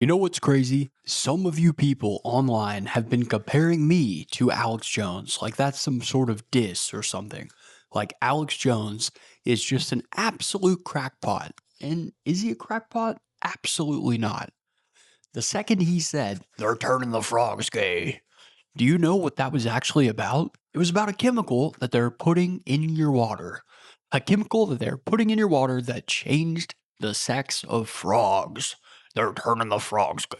You know what's crazy? Some of you people online have been comparing me to Alex Jones, like that's some sort of diss or something. Like Alex Jones is just an absolute crackpot. And is he a crackpot? Absolutely not. The second he said, they're turning the frogs gay, do you know what that was actually about? It was about a chemical that they're putting in your water. A chemical that they're putting in your water that changed the sex of frogs. They're turning the frogs gay.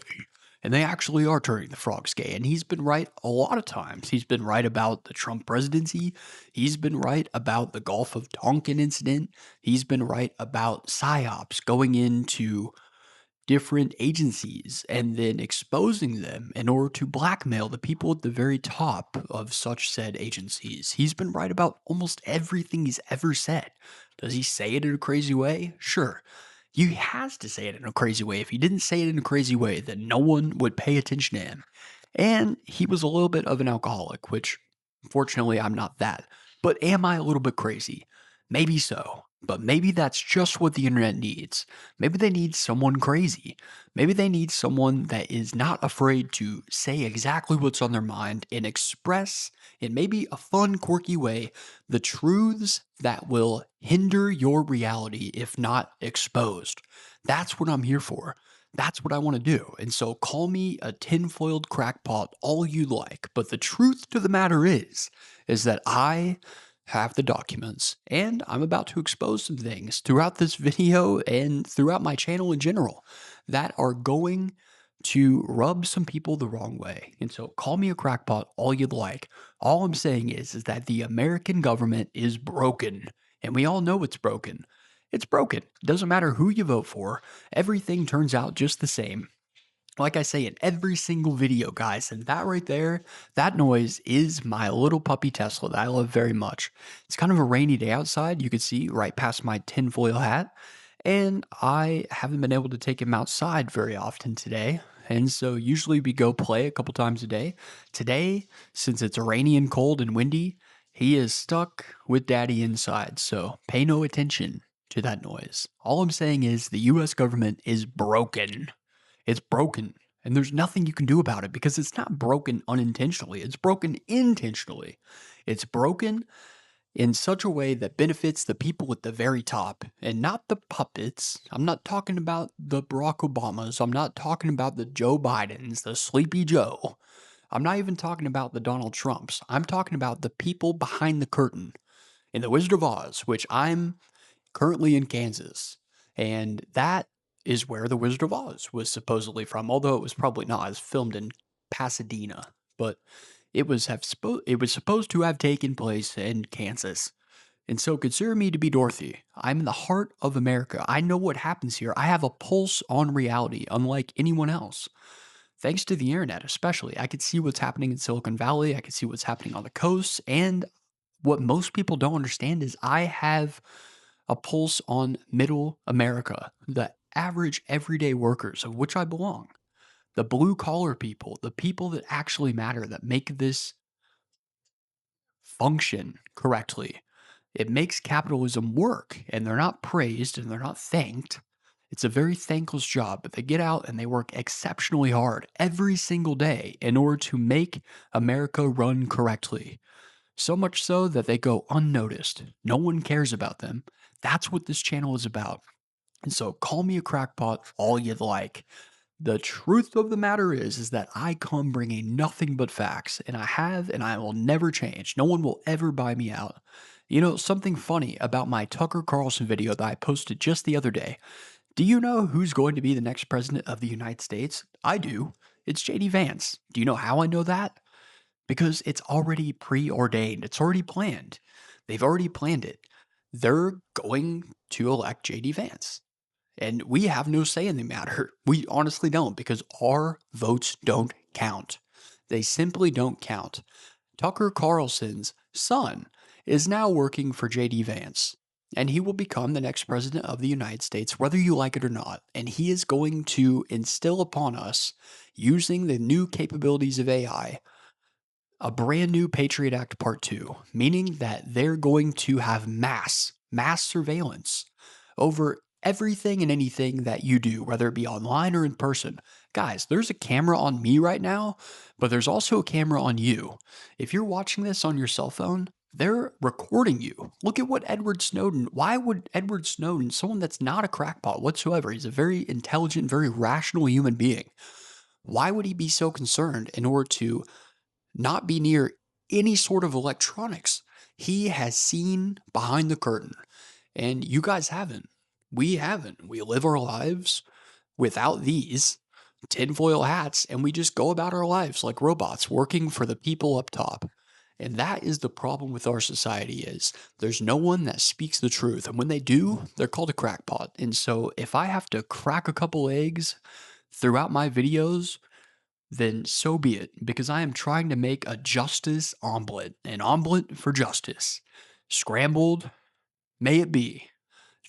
And they actually are turning the frogs gay. And he's been right a lot of times. He's been right about the Trump presidency. He's been right about the Gulf of Tonkin incident. He's been right about PSYOPs going into different agencies and then exposing them in order to blackmail the people at the very top of such said agencies. He's been right about almost everything he's ever said. Does he say it in a crazy way? Sure. He has to say it in a crazy way. If he didn't say it in a crazy way, then no one would pay attention to him. And he was a little bit of an alcoholic, which fortunately I'm not that. But am I a little bit crazy? Maybe so. But maybe that's just what the internet needs. Maybe they need someone crazy. Maybe they need someone that is not afraid to say exactly what's on their mind and express in maybe a fun, quirky way the truths that will hinder your reality if not exposed. That's what I'm here for. That's what I want to do. And so call me a tinfoiled crackpot all you like. But the truth to the matter is that I have the documents and I'm about to expose some things throughout this video and throughout my channel in general that are going to rub some people the wrong way. And so call me a crackpot all you'd like. All I'm saying is that the American government is broken and we all know it's broken. It's broken. It doesn't matter who you vote for. Everything turns out just the same. Like I say in every single video, guys, and that right there, that noise is my little puppy Tesla that I love very much. It's kind of a rainy day outside. You can see right past my tinfoil hat, and I haven't been able to take him outside very often today. And so usually we go play a couple times a day. Today, since it's rainy and cold and windy, he is stuck with daddy inside. So pay no attention to that noise. All I'm saying is the US government is broken. It's broken. And there's nothing you can do about it because it's not broken unintentionally. It's broken intentionally. It's broken in such a way that benefits the people at the very top and not the puppets. I'm not talking about the Barack Obamas. I'm not talking about the Joe Bidens, the Sleepy Joe. I'm not even talking about the Donald Trumps. I'm talking about the people behind the curtain in The Wizard of Oz, which I'm currently in Kansas. And that is where The Wizard of Oz was supposedly from, although it was probably not. It was filmed in Pasadena, but it was supposed to have taken place in Kansas. And so consider me to be Dorothy. I'm in the heart of America. I know what happens here. I have a pulse on reality, unlike anyone else. Thanks to the internet, especially, I could see what's happening in Silicon Valley. I could see what's happening on the coast. And what most people don't understand is I have a pulse on middle America, the average everyday workers of which I belong, the blue collar people, the people that actually matter, that make this function correctly. It makes capitalism work, and they're not praised and they're not thanked. It's a very thankless job, but they get out and they work exceptionally hard every single day in order to make America run correctly. So much so that they go unnoticed. No one cares about them. That's what this channel is about. And so call me a crackpot all you'd like. The truth of the matter is that I come bringing nothing but facts, and I have, and I will never change. No one will ever buy me out. You know, something funny about my Tucker Carlson video that I posted just the other day. Do you know who's going to be the next president of the United States? I do. It's JD Vance. Do you know how I know that? Because it's already preordained. It's already planned. They've already planned it. They're going to elect JD Vance. And we have no say in the matter. We honestly don't because our votes don't count. They simply don't count. Tucker Carlson's son is now working for JD Vance, and he will become the next president of the United States, whether you like it or not. And he is going to instill upon us, using the new capabilities of AI, a brand new Patriot Act Part 2, meaning that they're going to have mass surveillance over everything and anything that you do, whether it be online or in person. Guys, there's a camera on me right now, but there's also a camera on you. If you're watching this on your cell phone, they're recording you. Look at what Edward Snowden, why would Edward Snowden, someone that's not a crackpot whatsoever, he's a very intelligent, very rational human being, why would he be so concerned in order to not be near any sort of electronics? He has seen behind the curtain, and you guys haven't. We haven't. We live our lives without these tinfoil hats, and we just go about our lives like robots working for the people up top. And that is the problem with our society is there's no one that speaks the truth. And when they do, they're called a crackpot. And so if I have to crack a couple eggs throughout my videos, then so be it, because I am trying to make a justice omelet, an omelet for justice. Scrambled, may it be.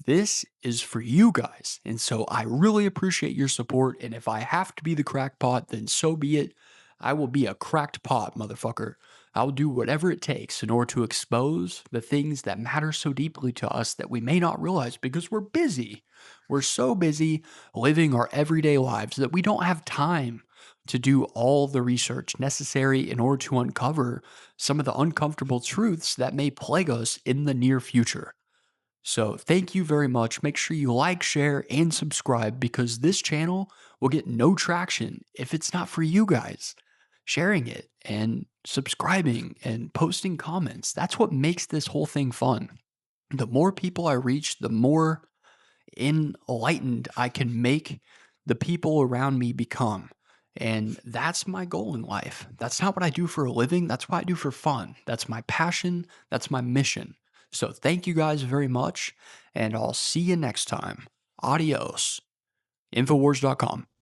This is for you guys. And so I really appreciate your support. And if I have to be the crackpot, then so be it. I will be a cracked pot, motherfucker. I'll do whatever it takes in order to expose the things that matter so deeply to us that we may not realize because we're busy. We're so busy living our everyday lives that we don't have time to do all the research necessary in order to uncover some of the uncomfortable truths that may plague us in the near future. So thank you very much. Make sure you like, share, and subscribe because this channel will get no traction if it's not for you guys sharing it and subscribing and posting comments. That's what makes this whole thing fun. The more people I reach, the more enlightened I can make the people around me become. And that's my goal in life. That's not what I do for a living. That's what I do for fun. That's my passion. That's my mission. So thank you guys very much, and I'll see you next time. Adios. Infowars.com.